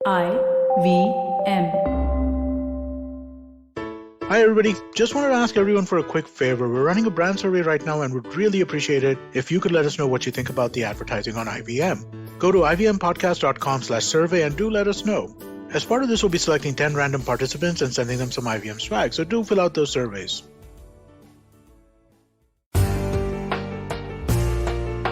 IVM. Hi everybody, just wanted to ask everyone for a quick favor. We're running a brand survey right now and would really appreciate it if you could let us know what you think about the advertising on IVM. Go to ivmpodcast.com/survey and do let us know. As part of this, we'll be selecting 10 random participants and sending them some IVM swag, so do fill out those surveys.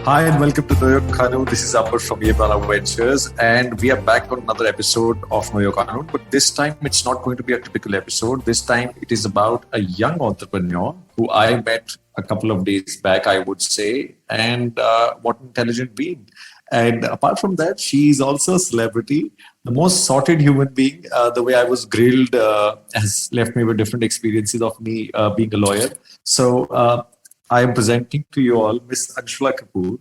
Hi and welcome to Know Your Kanoon. This is Amber from E32 Ventures, and we are back on another episode of Know Your Kanoon. But this time it's not going to be a typical episode. This time it is about a young entrepreneur who I met a couple of days back, I would say, and what an intelligent being. And apart from that, she is also a celebrity, the most sorted human being. The way I was grilled has left me with different experiences of me being a lawyer. So I am presenting to you all Miss Anshula Kapoor,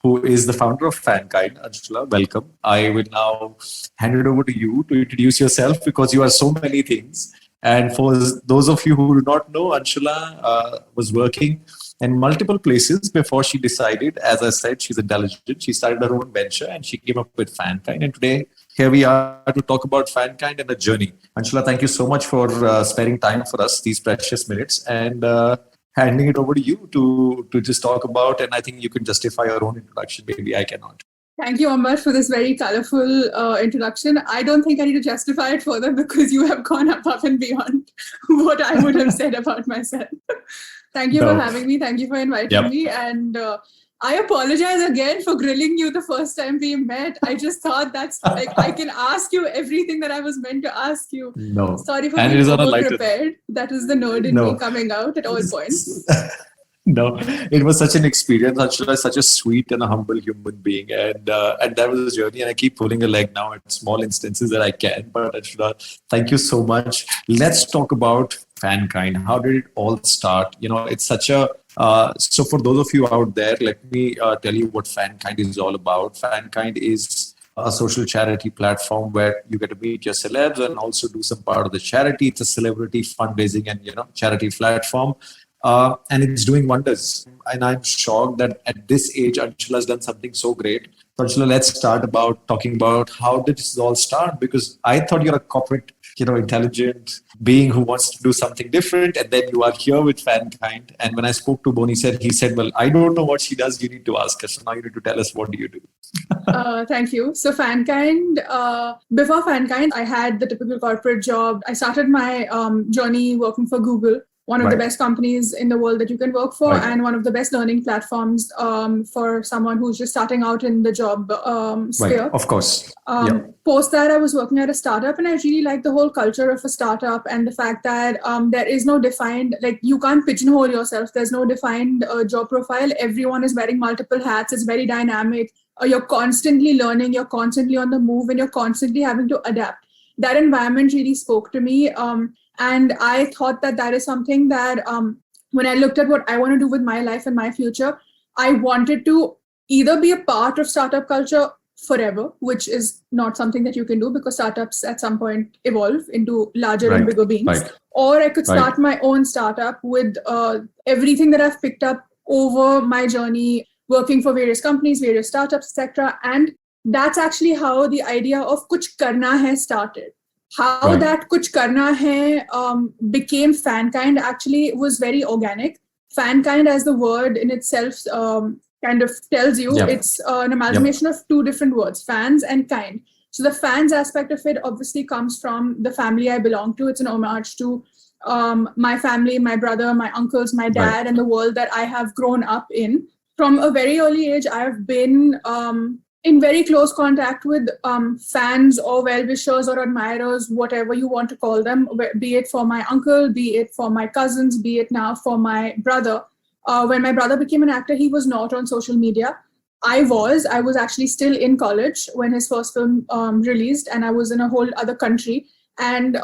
who is the founder of Fankind. Anshula, welcome. I will now hand it over to you to introduce yourself because you are so many things. And for those of you who do not know, Anshula was working in multiple places before she decided. As I said, she's intelligent. She started her own venture and she came up with Fankind. And today, here we are to talk about Fankind and the journey. Anshula, thank you so much for sparing time for us, these precious minutes. And handing it over to you to just talk about, and I think you can justify your own introduction. Maybe I cannot. Thank you, Amber, for this very colorful introduction. I don't think I need to justify it further because you have gone above and beyond what I would have said about myself. Thank you for having me. Thank you for inviting me. And I apologize again for grilling you the first time we met. I just thought that's like I can ask you everything that I was meant to ask you. No. Sorry for being over-prepared. That is the nerd in me coming out at all points. No, it was such an experience. Anshula is such a sweet and a humble human being. And that was a journey. And I keep pulling a leg now at small instances that I can. But Anshula, thank you so much. Let's talk about Fankind. How did it all start? You know, it's such a... so for those of you out there, let me tell you what Fankind is all about. Fankind is a social charity platform where you get to meet your celebs and also do some part of the charity. It's a celebrity fundraising and, charity platform. And it's doing wonders. And I'm shocked that at this age, Anshula has done something so great. So Anshula, let's start about talking about how did this all start? Because I thought you're a corporate, intelligent being who wants to do something different. And then you are here with Fankind. And when I spoke to Bonnie, he said, well, I don't know what she does. You need to ask her. So now you need to tell us, what do you do? Thank you. So Fankind, before Fankind, I had the typical corporate job. I started my journey working for Google, one of the best companies in the world that you can work for, and one of the best learning platforms for someone who's just starting out in the job sphere. Of course. Post that, I was working at a startup, and I really liked the whole culture of a startup and the fact that there is no defined, you can't pigeonhole yourself. There's no defined job profile. Everyone is wearing multiple hats. It's very dynamic. You're constantly learning. You're constantly on the move, and you're constantly having to adapt. That environment really spoke to me. And I thought that is something that when I looked at what I want to do with my life and my future, I wanted to either be a part of startup culture forever, which is not something that you can do because startups at some point evolve into larger and bigger beings. Or I could start my own startup with everything that I've picked up over my journey, working for various companies, various startups, etc. And that's actually how the idea of Kuch Karna Hai started. How that Kuch Karna Hai became Fankind actually was very organic. Fankind, as the word in itself kind of tells you, it's an amalgamation of two different words, fans and kind. So the fans aspect of it obviously comes from the family I belong to. It's an homage to my family, my brother, my uncles, my dad, and the world that I have grown up in. From a very early age, I have been in very close contact with fans or well-wishers or admirers, whatever you want to call them, be it for my uncle, be it for my cousins, be it now for my brother. When my brother became an actor, he was not on social media. I was actually still in college when his first film released, and I was in a whole other country. And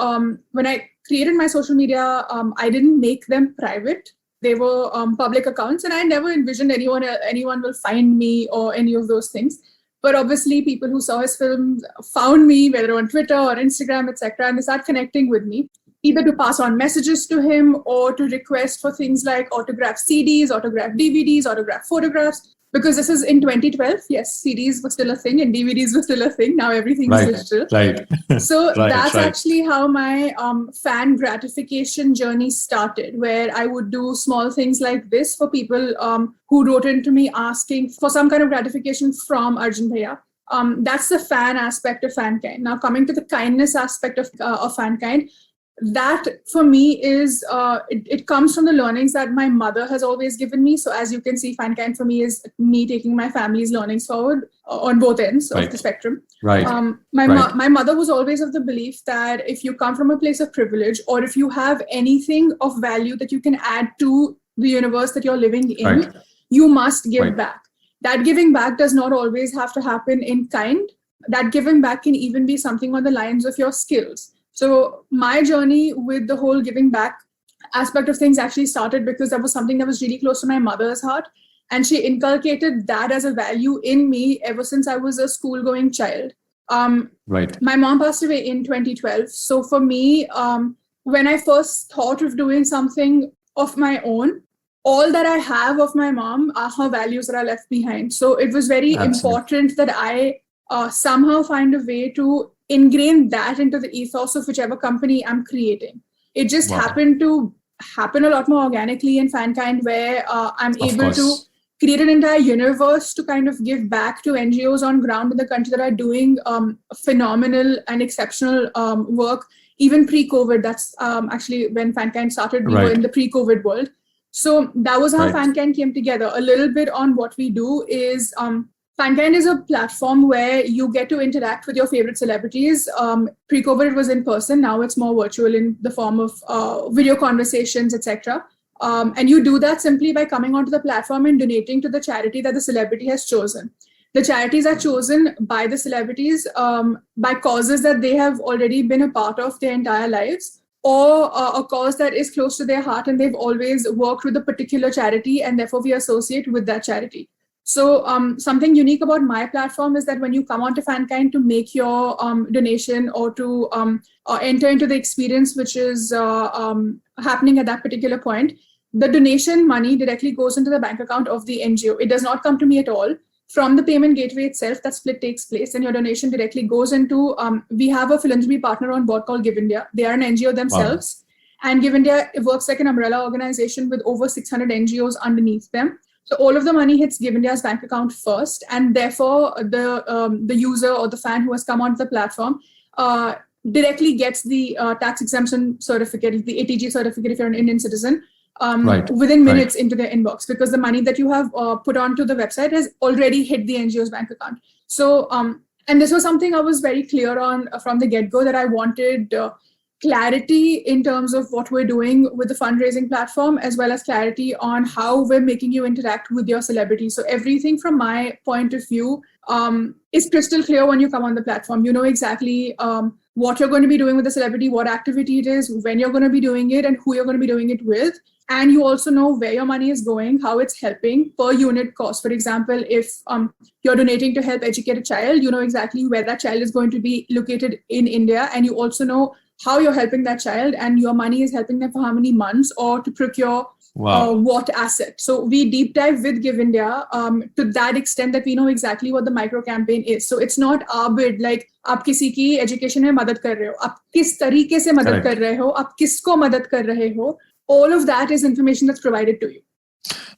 when I created my social media, I didn't make them private. They were public accounts, and I never envisioned anyone will find me or any of those things. But obviously, people who saw his films found me, whether on Twitter or Instagram, etc., and they start connecting with me, either to pass on messages to him or to request for things like autographed CDs, autographed DVDs, autographed photographs. because this is in 2012. Yes, CDs were still a thing and DVDs were still a thing. Now everything is digital. Right. So that's actually how my fan gratification journey started, where I would do small things like this for people who wrote into me asking for some kind of gratification from Arjun Bhaiya. That's the fan aspect of Fankind. Now, coming to the kindness aspect of Fankind, that for me is it comes from the learnings that my mother has always given me. So as you can see, Fankind for me is me taking my family's learnings forward on both ends of the spectrum. My mother was always of the belief that if you come from a place of privilege, or if you have anything of value that you can add to the universe that you're living in, you must give back. That giving back does not always have to happen in kind. That giving back can even be something on the lines of your skills. So my journey with the whole giving back aspect of things actually started because that was something that was really close to my mother's heart. And she inculcated that as a value in me ever since I was a school-going child. My mom passed away in 2012. So for me, when I first thought of doing something of my own, all that I have of my mom are her values that are left behind. So it was very important that I somehow find a way to ingrain that into the ethos of whichever company I'm creating. It just happened to happen a lot more organically in Fankind, where I'm able to create an entire universe to kind of give back to NGOs on ground in the country that are doing phenomenal and exceptional work, even pre-COVID. That's actually when Fankind started. We were in the pre-COVID world. So that was how Fankind came together. A little bit on what we do is Fankind is a platform where you get to interact with your favorite celebrities. Pre-COVID, it was in person. Now it's more virtual in the form of video conversations, etc. And you do that simply by coming onto the platform and donating to the charity that the celebrity has chosen. The charities are chosen by the celebrities by causes that they have already been a part of their entire lives, or a cause that is close to their heart and they've always worked with a particular charity and therefore we associate with that charity. So something unique about my platform is that when you come onto Fankind to make your donation or to enter into the experience which is happening at that particular point, the donation money directly goes into the bank account of the NGO. It does not come to me at all. From the payment gateway itself, that split takes place and your donation directly goes into, we have a philanthropy partner on board called Give India. They are an NGO themselves. And Give India works like an umbrella organization with over 600 NGOs underneath them. So all of the money hits Give India's bank account first, and therefore the user or the fan who has come onto the platform directly gets the tax exemption certificate, the ATG certificate if you're an Indian citizen, within minutes into their inbox, because the money that you have put onto the website has already hit the NGO's bank account. So, and this was something I was very clear on from the get-go, that I wanted clarity in terms of what we're doing with the fundraising platform, as well as clarity on how we're making you interact with your celebrity. So everything from my point of view is crystal clear when you come on the platform. You know exactly what you're going to be doing with the celebrity, what activity it is, when you're going to be doing it, and who you're going to be doing it with. And you also know where your money is going, how it's helping per unit cost. For example, if you're donating to help educate a child, you know exactly where that child is going to be located in India. And you also know how you're helping that child, and your money is helping them for how many months or to procure what asset. So we deep dive with Give India to that extent that we know exactly what the micro campaign is. So it's not our bid, like आप किसी की education में मदद कर रहे हो, आप किस तरीके से मदद कर रहे हो, आप किसको मदद कर रहे हो. All of that is information that's provided to you.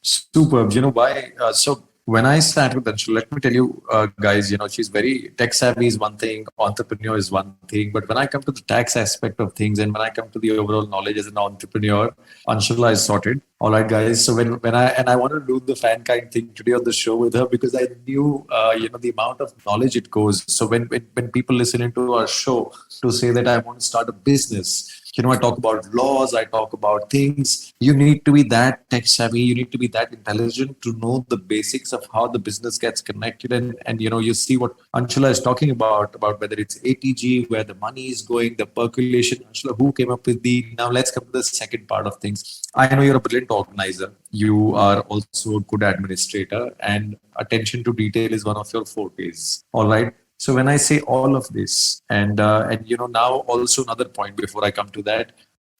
Superb. You know why? So when I sat with Anshula, let me tell you, guys, you know, she's very tech savvy is one thing, entrepreneur is one thing. But when I come to the tax aspect of things, and when I come to the overall knowledge as an entrepreneur, Anshula is sorted. All right, guys. So when I wanted to do the Fankind thing today on the show with her, because I knew, you know, the amount of knowledge it goes. So when people listen into our show to say that I want to start a business, you know, I talk about laws, I talk about things. You need to be that tech savvy. You need to be that intelligent to know the basics of how the business gets connected. And you know, you see what Anshula is talking about whether it's ATG, where the money is going, the percolation. Anshula, who came up with now let's come to the second part of things. I know you're a brilliant organizer. You are also a good administrator, and attention to detail is one of your fortes. All right. So when I say all of this, and you know, now also another point before I come to that,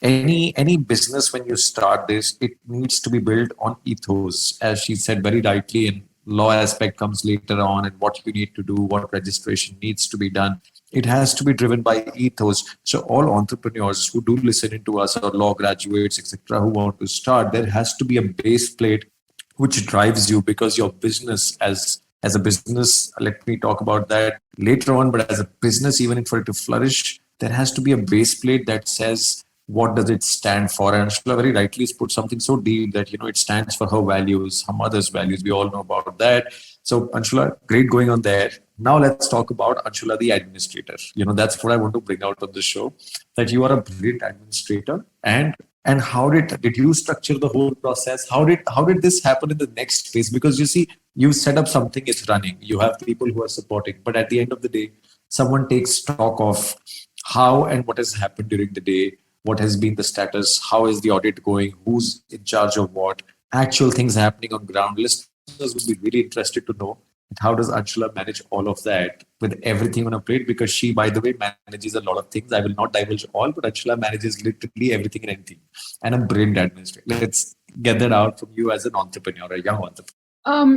any business when you start this, it needs to be built on ethos, as she said very rightly, and law aspect comes later on, and what you need to do, what registration needs to be done. It has to be driven by ethos. So all entrepreneurs who do listen into us, or law graduates, etc., who want to start, there has to be a base plate which drives you, because your business as a business, let me talk about that later on, but as a business, even for it to flourish, there has to be a base plate that says, what does it stand for? And Anshula very rightly has put something so deep that, it stands for her values, her mother's values. We all know about that. So Anshula, great going on there. Now let's talk about Anshula, the administrator. That's what I want to bring out of the show, that you are a brilliant administrator. And how did you structure the whole process? How did this happen in the next phase? Because you see, you set up something, it's running. You have people who are supporting, but at the end of the day, someone takes stock of how and what has happened during the day, what has been the status, how is the audit going, who's in charge of what, actual things happening on ground. Listeners would be really interested to know, how does Anshula manage all of that with everything on a plate? Because she, by the way, manages a lot of things. I will not divulge all, but Anshula manages literally everything and anything. And a brilliant administrator. Let's get that out from you as an entrepreneur, a young entrepreneur.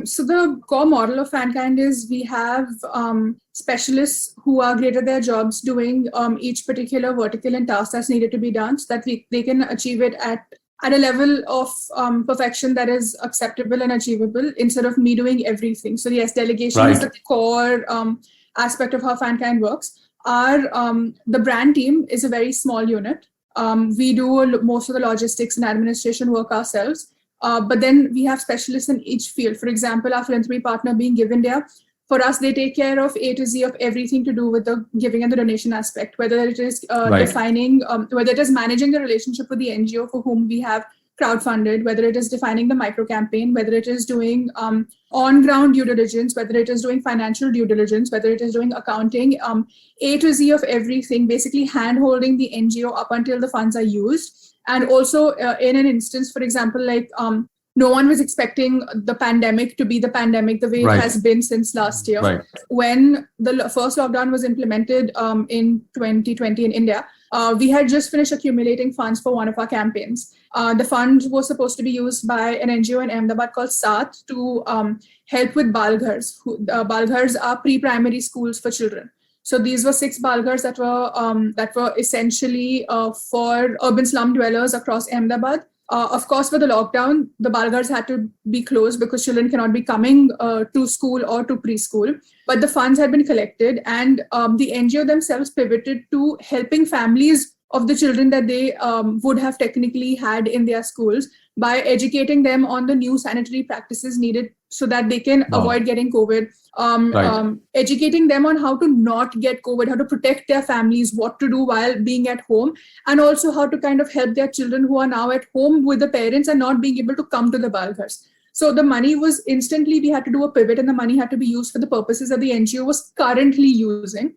So the core model of Fankind is we have specialists who are great at their jobs doing each particular vertical and task that's needed to be done, so that they can achieve it at a level of perfection that is acceptable and achievable, instead of me doing everything. So yes, delegation is the core aspect of how Fankind works. The brand team is a very small unit. We do most of the logistics and administration work ourselves. But then we have specialists in each field. For example, our philanthropy partner being Give India, for us, they take care of A to Z of everything to do with the giving and the donation aspect, whether it is defining, whether it is managing the relationship with the NGO for whom we have crowdfunded, whether it is defining the micro campaign, whether it is doing on-ground due diligence, whether it is doing financial due diligence, whether it is doing accounting, A to Z of everything, basically hand-holding the NGO up until the funds are used. And also in an instance, for example, like no one was expecting the pandemic to be the pandemic the way it has been since last year. When the first lockdown was implemented in 2020 in India, we had just finished accumulating funds for one of our campaigns. The fund was supposed to be used by an NGO in Ahmedabad called Saath to help with Balghars. Balghars are pre-primary schools for children. So these were 6 balghars that were essentially for urban slum dwellers across Ahmedabad. Of course, with the lockdown, the balghars had to be closed because children cannot be coming to school or to preschool. But the funds had been collected, and the NGO themselves pivoted to helping families of the children that they would have technically had in their schools by educating them on the new sanitary practices needed so that they can avoid getting COVID. Educating them on how to not get COVID, how to protect their families, what to do while being at home, and also how to kind of help their children who are now at home with the parents and not being able to come to the balghars. So the money was instantly, we had to do a pivot, and the money had to be used for the purposes that the NGO was currently using.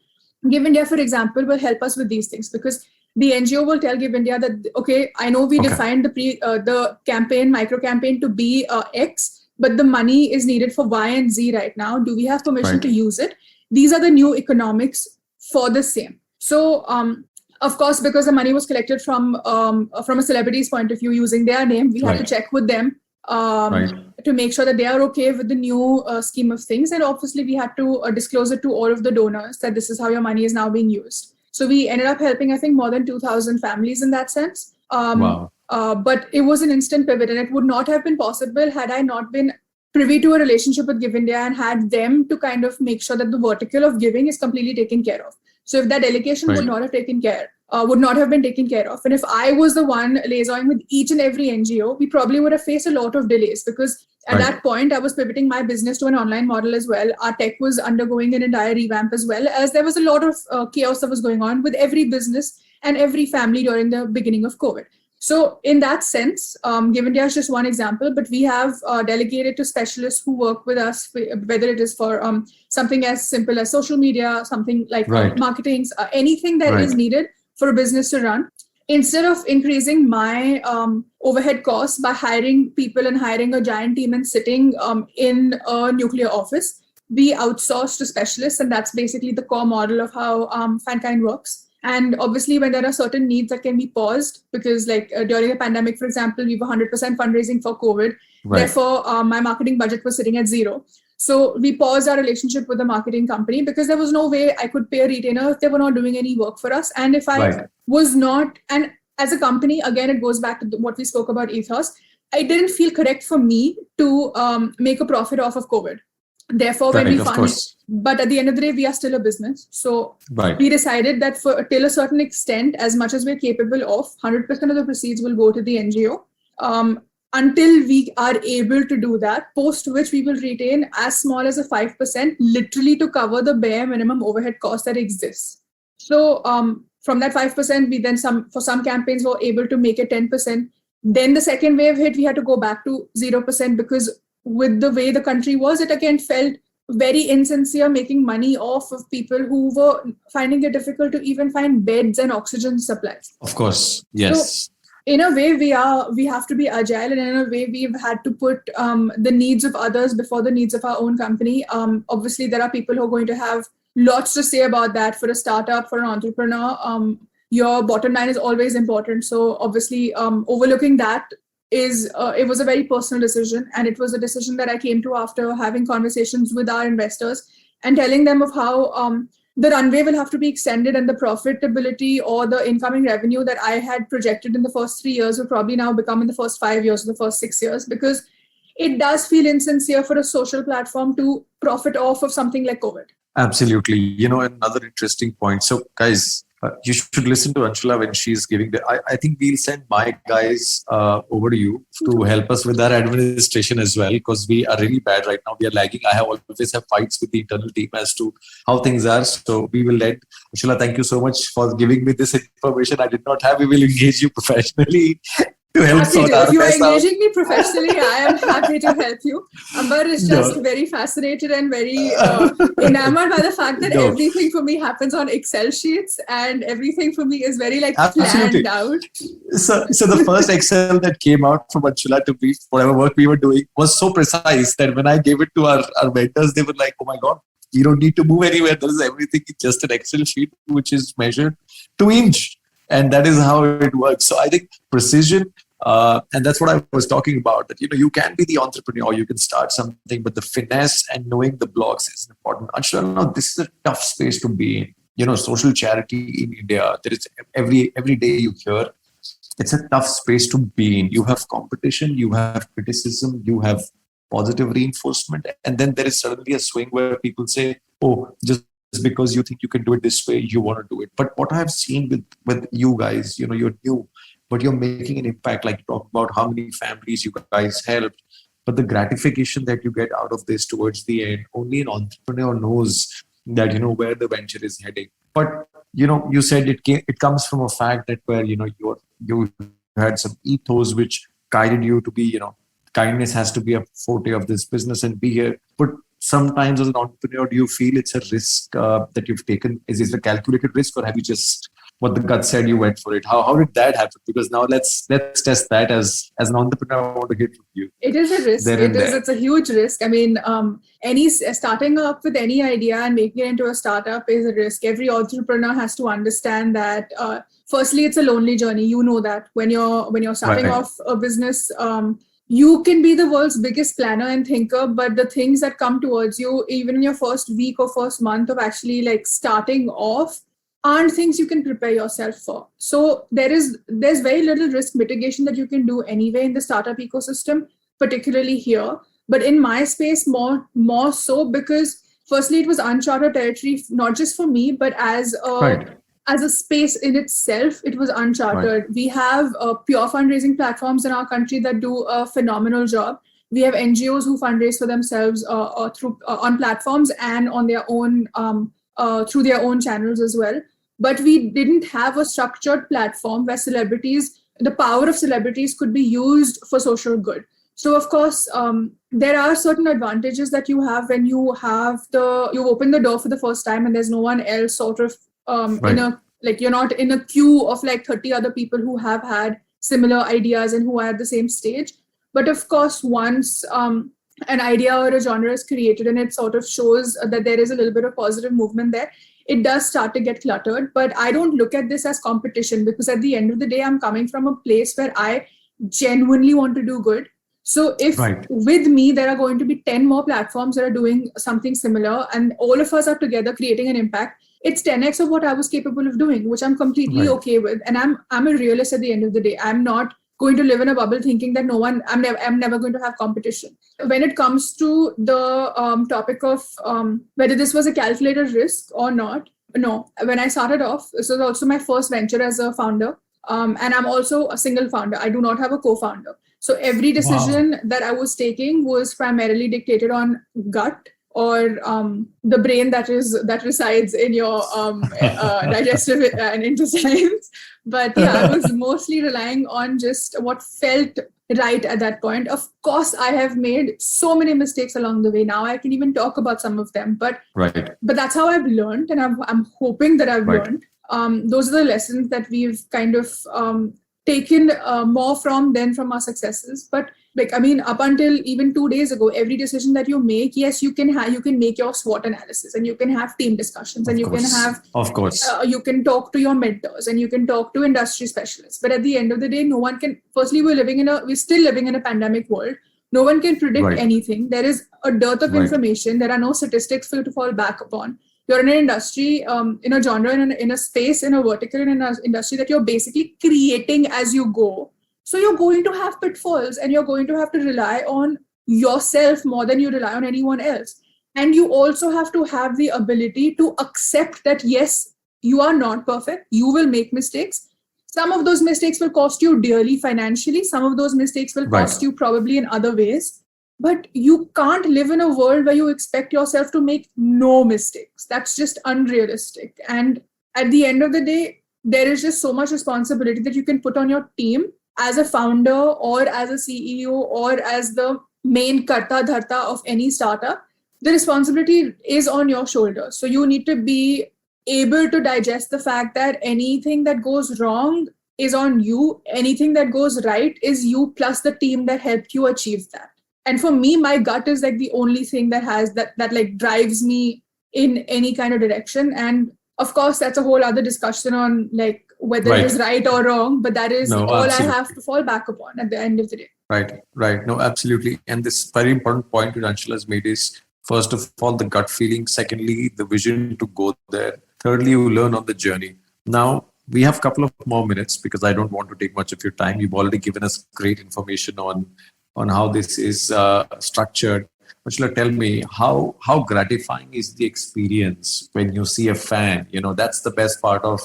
Give India, for example, will help us with these things, because the NGO will tell Give India that, okay, I know we defined the campaign, micro campaign to be X, but the money is needed for Y and Z right now. Do we have permission to use it? These are the new economics for the same. So, of course, because the money was collected from a celebrity's point of view using their name, we had to check with them to make sure that they are okay with the new scheme of things. And obviously, we had to disclose it to all of the donors that this is how your money is now being used. So we ended up helping, I think, more than 2,000 families in that sense. But it was an instant pivot, and it would not have been possible had I not been privy to a relationship with Give India and had them to kind of make sure that the vertical of giving is completely taken care of. So if that delegation would not have been taken care of, and if I was the one liaisoning with each and every NGO, we probably would have faced a lot of delays, because at that point, I was pivoting my business to an online model as well. Our tech was undergoing an entire revamp, as well as there was a lot of chaos that was going on with every business and every family during the beginning of COVID. So in that sense, Give India is just one example, but we have delegated to specialists who work with us, whether it is for something as simple as social media, something like marketing, anything that is needed for a business to run. Instead of increasing my overhead costs by hiring people and hiring a giant team and sitting in a nuclear office, we outsource to specialists, and that's basically the core model of how Fankind works. And obviously, when there are certain needs that can be paused, because like during the pandemic, for example, we were 100% fundraising for COVID. Therefore, my marketing budget was sitting at 0. So we paused our relationship with the marketing company because there was no way I could pay a retainer if they were not doing any work for us. And if I was not, and as a company, again, it goes back to what we spoke about ethos. It didn't feel correct for me to make a profit off of COVID. Therefore, when we but at the end of the day, we are still a business. So we decided that till a certain extent, as much as we're capable of, 100% of the proceeds will go to the NGO. Until we are able to do that, post which we will retain as small as a 5%, literally to cover the bare minimum overhead cost that exists. So from that 5%, we then for some campaigns were able to make it 10%. Then the second wave hit, we had to go back to 0% because with the way the country was, it again felt very insincere, making money off of people who were finding it difficult to even find beds and oxygen supplies. Of course, yes. So, in a way, we have to be agile, and in a way, we've had to put the needs of others before the needs of our own company. Obviously, there are people who are going to have lots to say about that. For a startup, for an entrepreneur, your bottom line is always important. So obviously, overlooking that it was a very personal decision, and it was a decision that I came to after having conversations with our investors and telling them of how the runway will have to be extended, and the profitability or the incoming revenue that I had projected in the first 3 years will probably now become in the first 5 years or the first 6 years, because it does feel insincere for a social platform to profit off of something like COVID. Absolutely. Another interesting point. So guys, you should listen to Anshula when she's giving I think we'll send my guys over to you to help us with our administration as well, because we are really bad right now. We are lagging. I always have fights with the internal team as to how things are. So we will let Anshula, thank you so much for giving me this information I did not have. We will engage you professionally to help sort out. If you are engaging me professionally, I am happy to help you. Amber is just very fascinated and very enamored by the fact that everything for me happens on Excel sheets, and everything for me is very planned out. So the first Excel that came out from Anshula to be whatever work we were doing was so precise that when I gave it to our vendors, they were like, "Oh my God, you don't need to move anywhere. There is everything in just an Excel sheet which is measured to inch." And that is how it works. So I think precision, and that's what I was talking about, that, you can be the entrepreneur, you can start something, but the finesse and knowing the blocks is important. Anshula, no, this is a tough space to be in. Social charity in India, there is every day you hear, it's a tough space to be in. You have competition, you have criticism, you have positive reinforcement, and then there is suddenly a swing where people say, oh, just because you think you can do it this way, you want to do it. But what I have seen with you guys, you're new, but you're making an impact. Like, you talk about how many families you guys helped, but the gratification that you get out of this towards the end, only an entrepreneur knows that, where the venture is heading. But, you said it comes from a fact that where, you had some ethos which guided you to be, kindness has to be a forte of this business and be here. But sometimes as an entrepreneur, do you feel it's a risk that you've taken? Is it a calculated risk, or have you just, what the gut said, you went for it? How did that happen? Because now let's test that as an entrepreneur. I want to hear from you. It is a risk. It's a huge risk. I mean, starting up with any idea and making it into a startup is a risk. Every entrepreneur has to understand that. Firstly, it's a lonely journey. You know that when you're starting off a business. You can be the world's biggest planner and thinker, but the things that come towards you, even in your first week or first month of actually starting off, aren't things you can prepare yourself for. So there's very little risk mitigation that you can do anyway in the startup ecosystem, particularly here. But in my space, more so, because firstly, it was uncharted territory, not just for me, but as a space in itself, it was uncharted. Right. We have pure fundraising platforms in our country that do a phenomenal job. We have NGOs who fundraise for themselves through on platforms and on their own through their own channels as well. But we didn't have a structured platform where the power of celebrities could be used for social good. So of course, there are certain advantages that you have when you open the door for the first time and there's no one else sort of you're not in a queue of 30 other people who have had similar ideas and who are at the same stage. But of course, once an idea or a genre is created and it sort of shows that there is a little bit of positive movement there, it does start to get cluttered. But I don't look at this as competition, because at the end of the day, I'm coming from a place where I genuinely want to do good. So if with me, there are going to be 10 more platforms that are doing something similar, and all of us are together creating an impact, it's 10x of what I was capable of doing, which I'm completely okay with. And I'm a realist at the end of the day. I'm not going to live in a bubble thinking that I'm never going to have competition. When it comes to the topic of whether this was a calculated risk or not, no. When I started off, this was also my first venture as a founder. And I'm also a single founder. I do not have a co-founder. So every decision that I was taking was primarily dictated on gut or the brain that resides in your digestive and intestines. But yeah, I was mostly relying on just what felt right at that point. Of course, I have made so many mistakes along the way. Now I can even talk about some of them. But that's how I've learned, and I'm hoping that I've learned. Those are the lessons that we've kind of taken more from than from our successes. But up until even 2 days ago, every decision that you make, yes, you can make your SWOT analysis, and you can have team discussions, and you can you can talk to your mentors, and you can talk to industry specialists. But at the end of the day, no one can. Firstly, we're still living in a pandemic world. No one can predict anything. There is a dearth of information. There are no statistics for you to fall back upon. You're in an industry, in a genre, in a space, in a vertical, in an industry that you're basically creating as you go. So you're going to have pitfalls, and you're going to have to rely on yourself more than you rely on anyone else. And you also have to have the ability to accept that, yes, you are not perfect. You will make mistakes. Some of those mistakes will cost you dearly financially. Some of those mistakes will cost you probably in other ways. But you can't live in a world where you expect yourself to make no mistakes. That's just unrealistic. And at the end of the day, there is just so much responsibility that you can put on your team as a founder or as a CEO or as the main karta dharta of any startup. The responsibility is on your shoulders. So you need to be able to digest the fact that anything that goes wrong is on you. Anything that goes right is you plus the team that helped you achieve that. And for me, my gut is like the only thing that has that like drives me in any kind of direction. And of course, that's a whole other discussion on like whether it is right or wrong. But that is all absolutely. I have to fall back upon at the end of the day. Right. No, absolutely. And this very important point that Anshula has made is, first of all, the gut feeling. Secondly, the vision to go there. Thirdly, you learn on the journey. Now, we have a couple of more minutes because I don't want to take much of your time. You've already given us great information on how this is structured. Anshula, tell me, how gratifying is the experience when you see a fan? That's the best part of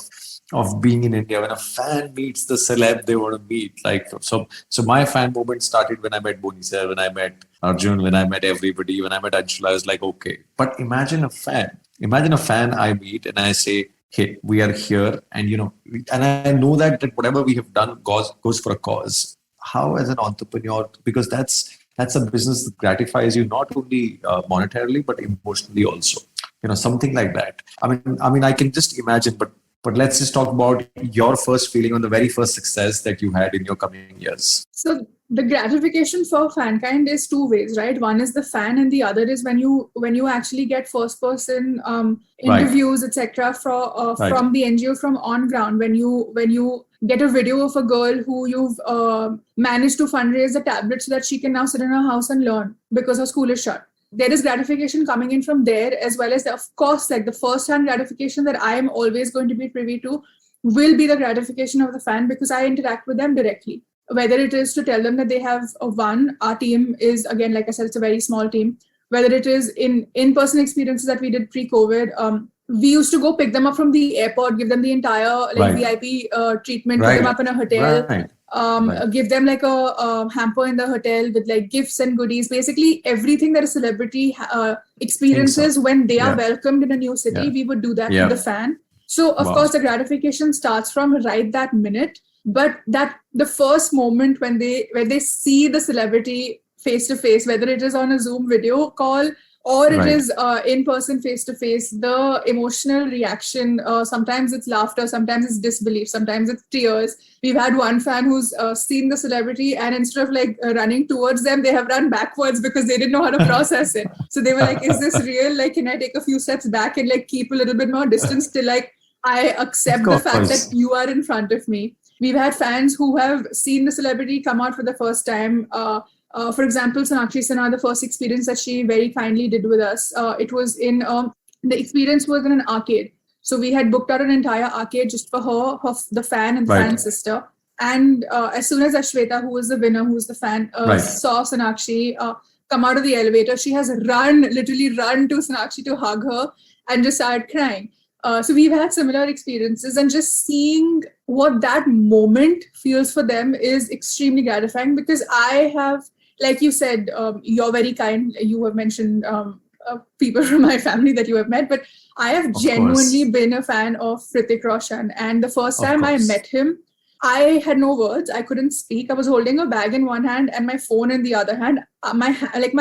being in India. When a fan meets the celeb they want to meet. So my fan moment started when I met Boni sir, when I met Arjun, when I met everybody, when I met Anshula. I was like, okay. But imagine a fan I meet and I say, hey, we are here, and and I know that whatever we have done goes for a cause. How, as an entrepreneur, because that's a business that gratifies you not only monetarily but emotionally also. Something like that. I mean, I can just imagine. But let's just talk about your first feeling on the very first success that you had in your coming years. So the gratification for Fankind is two ways, right? One is the fan, and the other is when you actually get first person interviews, etc. From the NGO from on ground. When you get a video of a girl who you've managed to fundraise a tablet so that she can now sit in her house and learn because her school is shut. There is gratification coming in from there, as well as of course, like the first-hand gratification that I am always going to be privy to will be the gratification of the fan, because I interact with them directly. Whether it is to tell them that they have won, our team is, again, like I said, it's a very small team. Whether it is in-person experiences that we did pre-COVID, we used to go pick them up from the airport, give them the entire VIP treatment, put them up in a hotel, give them like a hamper in the hotel with like gifts and goodies, basically everything that a celebrity experiences when they are welcomed in a new city. We would do that with the fan. So of course the gratification starts from right that minute, but that the first moment when they see the celebrity face to face, whether it is on a Zoom video call or it is in person, face to face, the emotional reaction, sometimes it's laughter, sometimes it's disbelief, sometimes it's tears. We've had one fan who's seen the celebrity, and instead of like running towards them, they have run backwards because they didn't know how to process it. So they were like, is this real? Like, can I take a few steps back and like keep a little bit more distance till like I accept the fact that you are in front of me? We've had fans who have seen the celebrity come out for the first time, For example, Sonakshi Sinha, the first experience that she very kindly did with us, it was in the experience was in an arcade. So we had booked out an entire arcade just for her the fan and the Right. fan sister. And as soon as Ashweta, who was the winner, who was the fan, Right. saw Sonakshi come out of the elevator, she has literally run to Sonakshi to hug her and just started crying. So we've had similar experiences, and just seeing what that moment feels for them is extremely gratifying, because I have, like you said, you're very kind. You have mentioned people from my family that you have met, but I have genuinely been a fan of Hrithik Roshan. And the first time I met him, I had no words. I couldn't speak. I was holding a bag in one hand and my phone in the other hand. My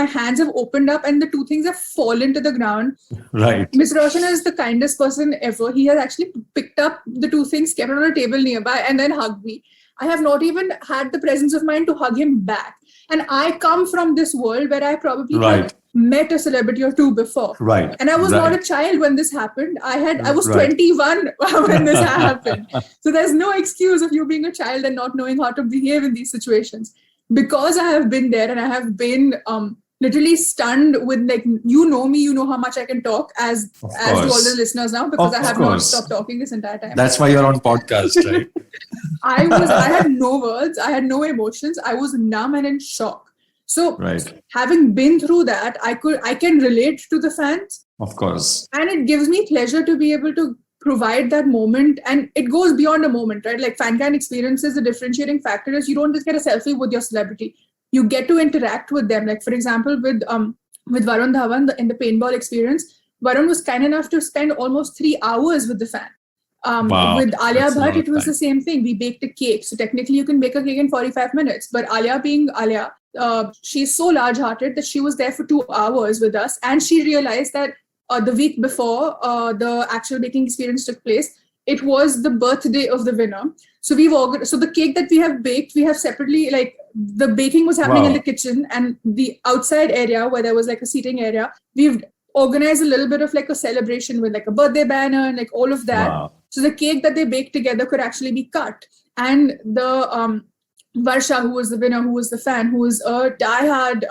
hands have opened up and the two things have fallen to the ground. Right. Mr. Roshan is the kindest person ever. He has actually picked up the two things, kept it on a table nearby, and then hugged me. I have not even had the presence of mind to hug him back. And I come from this world where I probably had met a celebrity or two before. Right. And I was not a child when this happened. I was 21 when this happened. So there's no excuse of you being a child and not knowing how to behave in these situations. Because I have been there and I have been literally stunned with, like, you know me, you know how much I can talk, as do all the listeners now, because I have not stopped talking this entire time. That's why you're on podcast, right? I had no words, I had no emotions, I was numb and in shock. So having been through that, I can relate to the fans. Of course. And it gives me pleasure to be able to provide that moment, and it goes beyond a moment, right? Like Fankind experiences, the differentiating factor is you don't just get a selfie with your celebrity. You get to interact with them. Like, for example, with Varun Dhawan in the paintball experience, Varun was kind enough to spend almost 3 hours with the fan. With Alia Bhatt, it was the same thing. We baked a cake. So technically you can bake a cake in 45 minutes. But Alia being Alia, she's so large-hearted that she was there for 2 hours with us. And she realized that the week before the actual baking experience took place, it was the birthday of the winner. So the cake that we have baked, we have separately, like, the baking was happening in the kitchen, and the outside area where there was like a seating area, we've organized a little bit of like a celebration with like a birthday banner and like all of that. So the cake that they baked together could actually be cut. And the Varsha, who was the winner, who was the fan, who was a diehard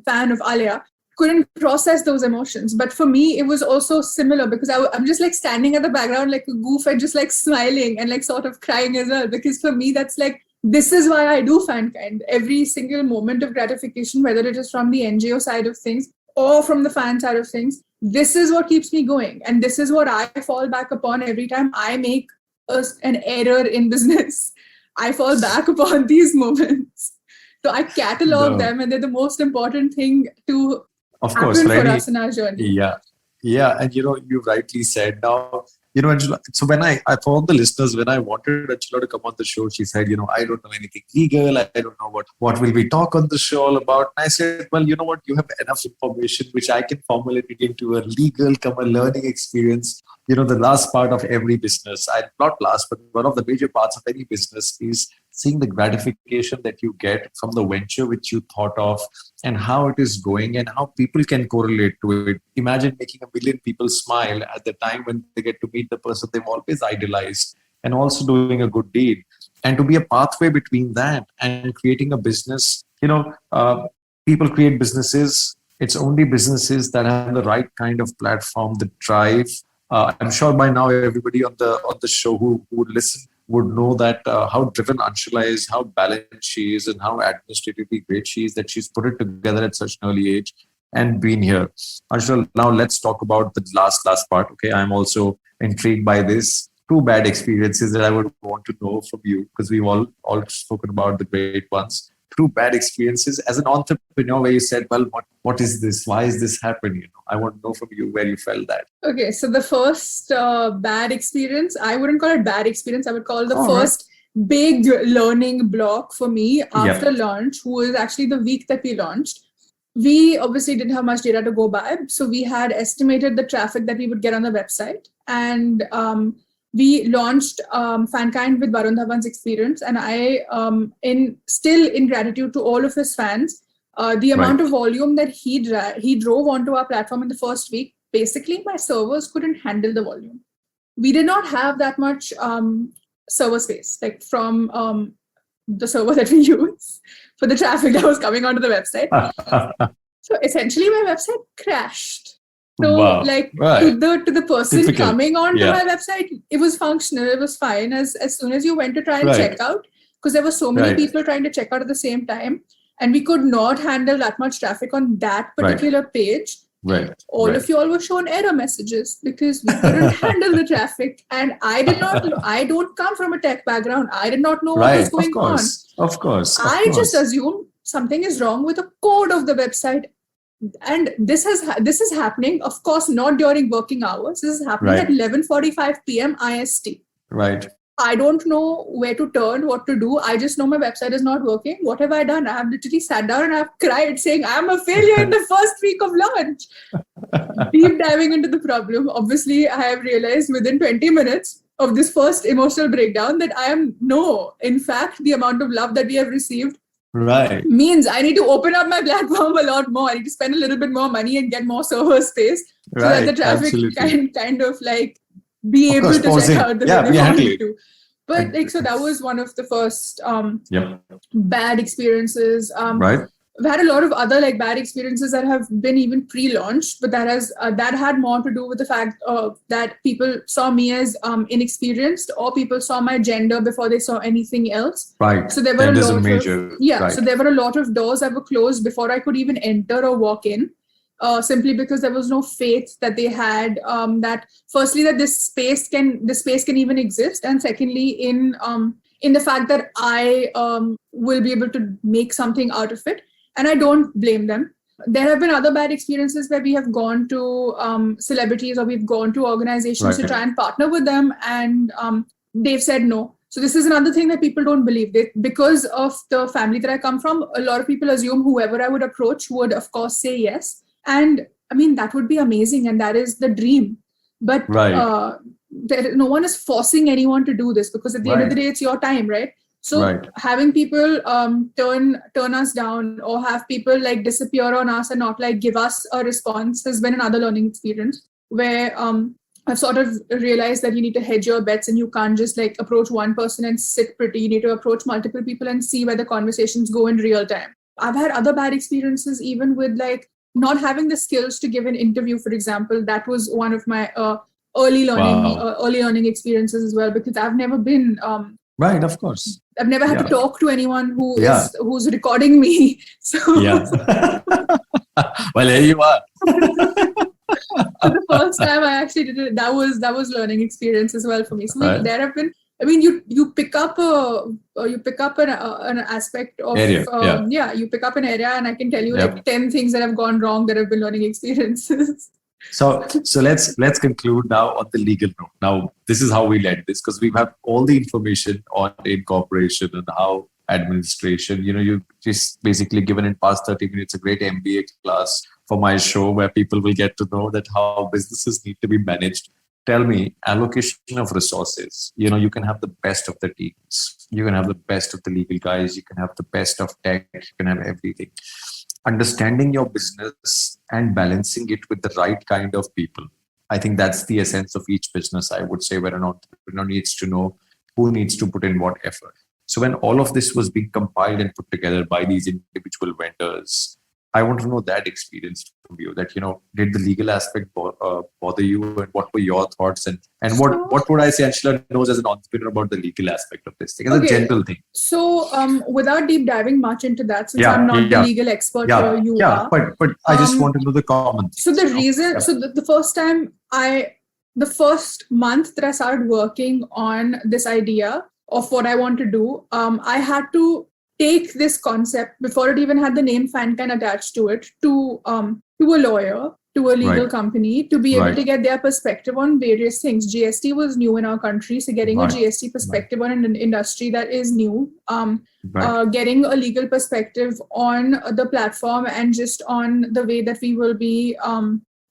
fan of Alia, couldn't process those emotions. But for me, it was also similar, because I'm just like standing at the background like a goof and just like smiling and like sort of crying as well. Because for me, that's like, this is why I do Fankind. Every single moment of gratification, whether it is from the NGO side of things or from the fan side of things, this is what keeps me going. And this is what I fall back upon every time I make an error in business. I fall back upon these moments. So I catalog them, and they're the most important thing to happen for us in our journey. Yeah. And you rightly said. Now, Anshula, so when I for all the listeners, when I wanted Anshula to come on the show, she said, I don't know anything legal. I don't know what will we talk on the show all about. And I said, well, you know what? You have enough information which I can formulate it into a legal, a learning experience. The last part of every business, not last, but one of the major parts of any business is seeing the gratification that you get from the venture which you thought of, and how it is going and how people can correlate to it. Imagine making 1 million people smile at the time when they get to meet the person they've always idolized, and also doing a good deed. And to be a pathway between that and creating a business, people create businesses. It's only businesses that have the right kind of platform, the drive. I'm sure by now everybody on the show who would listen would know that how driven Anshula is, how balanced she is, and how administratively great she is, that she's put it together at such an early age and been here. Anshula, now let's talk about the last part. Okay, I'm also intrigued by this. 2 bad experiences that I would want to know from you, because we've all spoken about the great ones. 2 bad experiences as an entrepreneur where you said, well, what is this? Why is this happening? I want to know from you where you felt that. Okay, so the first bad experience, I wouldn't call it bad experience. I would call it the first big learning block for me after launch, was actually the week that we launched. We obviously didn't have much data to go by. So we had estimated the traffic that we would get on the website. And we launched Fankind with Varun Dhawan's experience. And I, in gratitude to all of his fans, the amount of volume that he drove onto our platform in the first week, basically my servers couldn't handle the volume. We did not have that much server space, like from the server that we use for the traffic that was coming onto the website. So essentially my website crashed. So Wow. like Right. to the person Typical. coming onto Yeah. my website, it was functional, it was fine. As soon as you went to try and Right. check out, because there were so many Right. people trying to check out at the same time, and we could not handle that much traffic on that particular page. Right. All of you all were shown error messages because we couldn't handle the traffic. And I don't come from a tech background. I did not know what was going on. Of course. I just assumed something is wrong with the code of the website. And this is happening, of course, not during working hours. This is happening at 11:45 p.m. IST. Right. I don't know where to turn, what to do. I just know my website is not working. What have I done? I have literally sat down and I've cried saying I'm a failure in the first week of launch. Deep diving into the problem. Obviously, I have realized within 20 minutes of this first emotional breakdown that in fact, the amount of love that we have received means I need to open up my platform a lot more. I need to spend a little bit more money and get more server space so that the traffic can kind of like be able to check out the way they want to. But like, so that was one of the first bad experiences. I've had a lot of other like bad experiences that have been even pre-launched, but that had more to do with the fact that people saw me as inexperienced, or people saw my gender before they saw anything else. Right. So there were so there were a lot of doors that were closed before I could even enter or walk in. Simply because there was no faith that they had that firstly that this space can even exist, and secondly in the fact that I will be able to make something out of it, and I don't blame them. There have been other bad experiences where we have gone to celebrities or we've gone to organizations to try and partner with them, and they've said no. So this is another thing that people don't believe. Because of the family that I come from, a lot of people assume whoever I would approach would of course say yes. And I mean, that would be amazing. And that is the dream. But no one is forcing anyone to do this, because at the end of the day, it's your time, right? So having people turn us down, or have people like disappear on us and not like give us a response, has been another learning experience where I've sort of realized that you need to hedge your bets, and you can't just like approach one person and sit pretty. You need to approach multiple people and see where the conversations go in real time. I've had other bad experiences even with like not having the skills to give an interview, for example. That was one of my early learning experiences as well, because I've never been of course. I've never had to talk to anyone who's recording me. So well, here you are. So the first time I actually did it, that was learning experience as well for me. So there have been. I mean, you pick up an aspect of you pick up an area, and I can tell you like 10 things that have gone wrong that have been learning experiences. So let's conclude now on the legal note. Now, this is how we end this, because we have all the information on incorporation and how administration. You just basically given in past 30 minutes a great MBA class for my show, where people will get to know that how businesses need to be managed. Tell me, allocation of resources. You can have the best of the teams. You can have the best of the legal guys. You can have the best of tech. You can have everything. Understanding your business and balancing it with the right kind of people. I think that's the essence of each business, I would say, where an entrepreneur needs to know who needs to put in what effort. So when all of this was being compiled and put together by these individual vendors, I want to know that experience from you, that, did the legal aspect bother you, and what were your thoughts, and what would I say Anshula knows as an entrepreneur about the legal aspect of this thing, as a general thing? So without deep diving much into that, since I'm not the legal expert here, you are. But I just want to know the common things. So the reason, the first time the first month that I started working on this idea of what I want to do, I had to take this concept before it even had the name Fankind attached to it to a lawyer, to a legal company, to be able to get their perspective on various things. GST was new in our country, so getting a GST perspective on an industry that is new, getting a legal perspective on the platform, and just on the way that we will be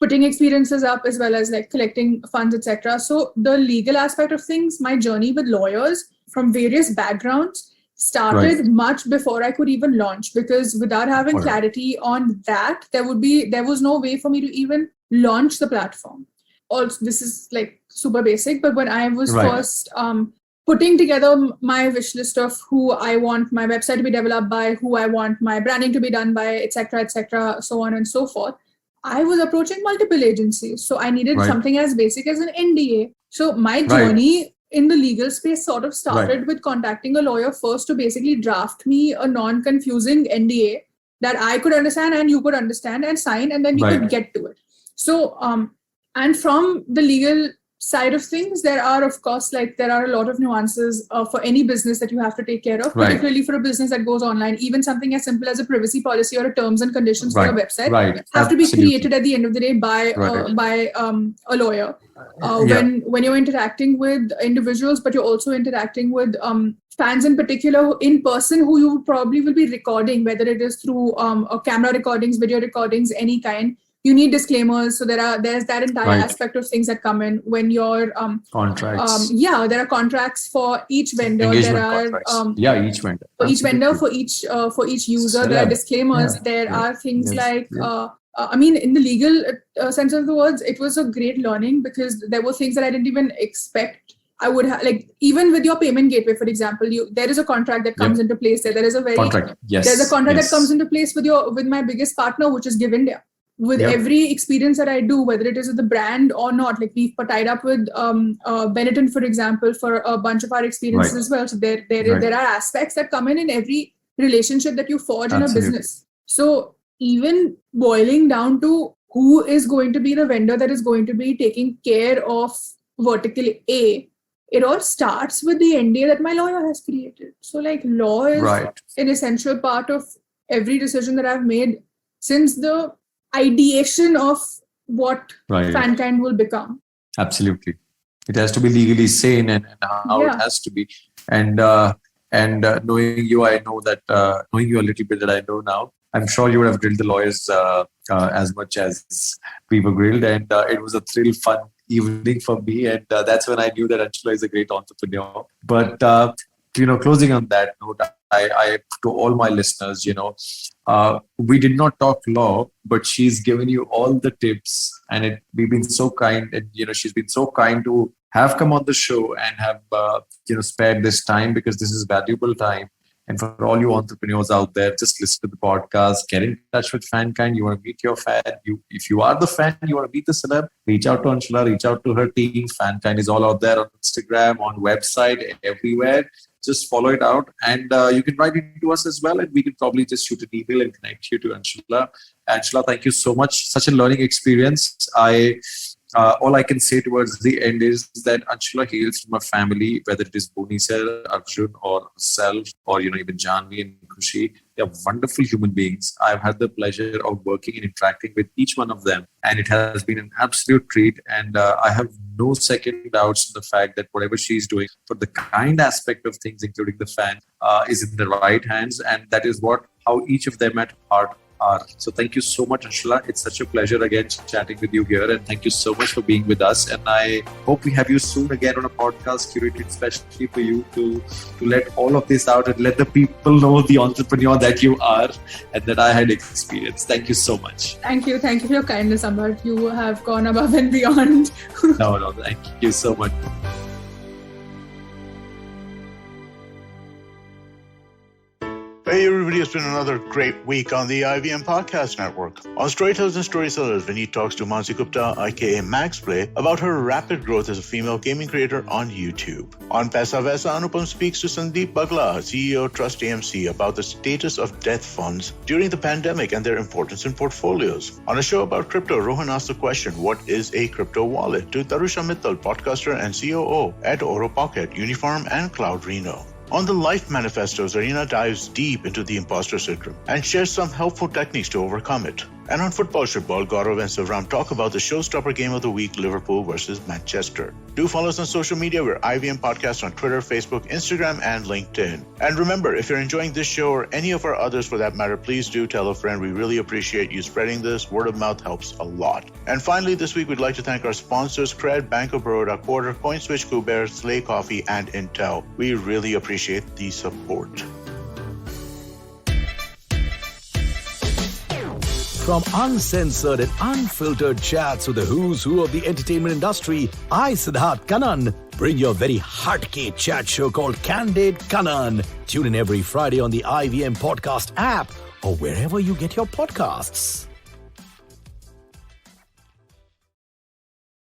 putting experiences up, as well as like collecting funds, etc. So the legal aspect of things, my journey with lawyers from various backgrounds started much before I could even launch, because without having clarity on that, there was no way for me to even launch the platform. Also, this is like super basic, but when I was first putting together my wish list of who I want my website to be developed by, who I want my branding to be done by, etc., so on and so forth, I was approaching multiple agencies. So I needed something as basic as an NDA. So my journey in the legal space sort of started with contacting a lawyer first to basically draft me a non-confusing NDA that I could understand and you could understand and sign, and then we could get to it. So, and from the legal side of things, there are of course there are a lot of nuances for any business that you have to take care of, particularly for a business that goes online. Even something as simple as a privacy policy or a terms and conditions for a website have to be created at the end of the day by a lawyer. When you're interacting with individuals, but you're also interacting with fans in particular in person who you probably will be recording, whether it is through camera recordings, video recordings, any kind. You need disclaimers. So there's that entire aspect of things that come in when you're contracts. There are contracts for each vendor. Engagement there are each vendor. For each vendor, for each user, there are disclaimers. There are things like in the legal sense of the words, it was a great learning because there were things that I didn't even expect. I would have, even with your payment gateway, for example, there is a contract that comes into place there. There is a there's a contract that comes into place with my biggest partner, which is Give India. With every experience that I do, whether it is with the brand or not, we've tied up with Benetton, for example, for a bunch of our experiences as well. So there are aspects that come in every relationship that you forge in a business. So even boiling down to who is going to be the vendor that is going to be taking care of vertical A, it all starts with the NDA that my lawyer has created. So law is an essential part of every decision that I've made since the ideation of what Fankind will become. Absolutely. It has to be legally sane and how it has to be. And knowing you, I know that, knowing you a little bit that I know now, I'm sure you would have grilled the lawyers as much as we were grilled. And it was a thrill, fun evening for me. And that's when I knew that Anshula is a great entrepreneur. But, closing on that note, I to all my listeners, we did not talk law, but she's given you all the tips, and we've been so kind, and she's been so kind to have come on the show and have spared this time, because this is valuable time. And for all you entrepreneurs out there, just listen to the podcast, get in touch with Fankind. You want to meet your fan. If you are the fan, you want to meet the celeb, reach out to Anshula, reach out to her team. Fankind is all out there on Instagram, on website, everywhere. Just follow it out, and you can write into us as well, and we can probably just shoot an email and connect you to Anshula. Anshula, thank you so much. Such a learning experience. All I can say towards the end is that Anshula hails from a family, whether it is Boni sir, Arjun, or herself, or even Janvi and Khushi. They are wonderful human beings. I've had the pleasure of working and interacting with each one of them, and it has been an absolute treat. And I have no second doubts in the fact that whatever she's doing for the kind aspect of things, including the fan, is in the right hands, and that is how each of them at heart are. So thank you so much, Anshula. It's such a pleasure again chatting with you here, and thank you so much for being with us. And I hope we have you soon again on a podcast curated especially for you to let all of this out and let the people know the entrepreneur that you are and that I had experienced. Thank you so much. Thank you for your kindness, Amber. You have gone above and beyond. No, thank you so much. Hey everybody, it's been another great week on the IVM Podcast Network. On Storytellers and Storysellers, Vineet talks to Mansi Gupta, aka Maxplay, about her rapid growth as a female gaming creator on YouTube. On Paisa Vaisa, Anupam speaks to Sandeep Bagla, CEO Trust AMC, about the status of death funds during the pandemic and their importance in portfolios. On a show about crypto, Rohan asks the question, what is a crypto wallet? To Tarusha Mittal, podcaster and COO at Oro Pocket, Uniform and Cloud Reno. On the Life Manifesto, Zarina dives deep into the imposter syndrome and shares some helpful techniques to overcome it. And on Football Shitball, Gaurav and Savram talk about the showstopper game of the week, Liverpool versus Manchester. Do follow us on social media. We're IVM Podcast on Twitter, Facebook, Instagram, and LinkedIn. And remember, if you're enjoying this show or any of our others for that matter, please do tell a friend. We really appreciate you spreading this. Word of mouth helps a lot. And finally, this week, we'd like to thank our sponsors, Cred, Bank of Baroda, Quarter, CoinSwitch, Kuber, Slay Coffee, and Intel. We really appreciate the support. From uncensored and unfiltered chats with the who's who of the entertainment industry, I, Siddharth Kannan, Bring your very hardcore chat show called Candid Kanoon. Tune in every Friday on the IVM Podcast app or wherever you get your podcasts.